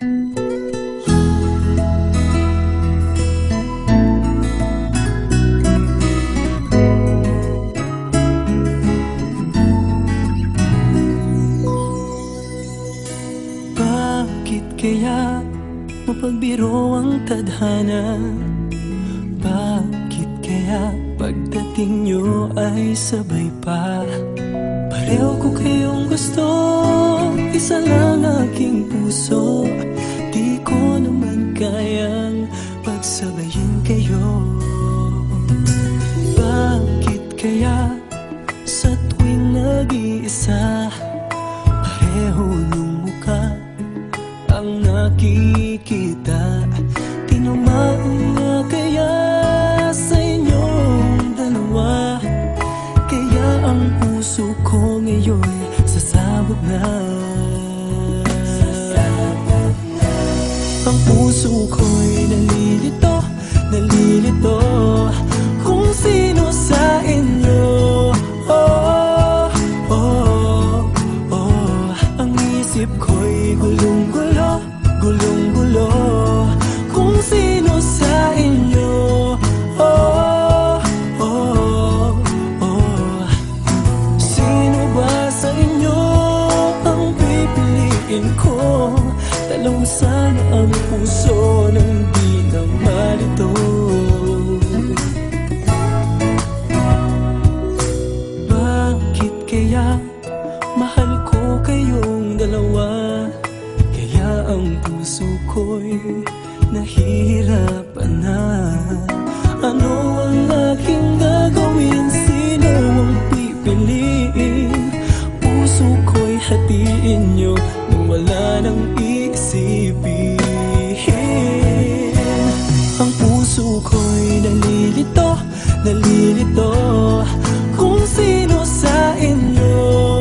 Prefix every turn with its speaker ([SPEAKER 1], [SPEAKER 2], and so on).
[SPEAKER 1] Bakit kaya mapagbiro ang tadhana? Bakit kaya pagdating nyo ay sabay pa? Pareho ko kayong gusto, isa lang aking puso. Di ko naman kayang pagsabayin kayo. Bakit kaya sa tuwing nag-iisa, pareho nung mukha ang nakikita? Tinamaan nga kaya sa inyong dalawa, kaya ang puso ko ngayon sasabog na. Ang puso ko'y nalilito, nalilito kung sino sa inyo. Oh, oh, oh. Ang isip ko'y gulong-gulo, gulong-gulo kung sino sa inyo. Oh, oh, oh. Sino ba sa inyo ang pipiliin ko? Dalawang sana ang puso nang di na malito. Bakit kaya mahal ko kayong dalawa, kaya ang puso ko'y nahihirapan na? Ano ang aking gagawin? Sino ang pipiliin? Puso ko'y hatiin nyo nang wala nang iisipin. Ang puso ko'y nalilito, nalilito kung sino sa inyo.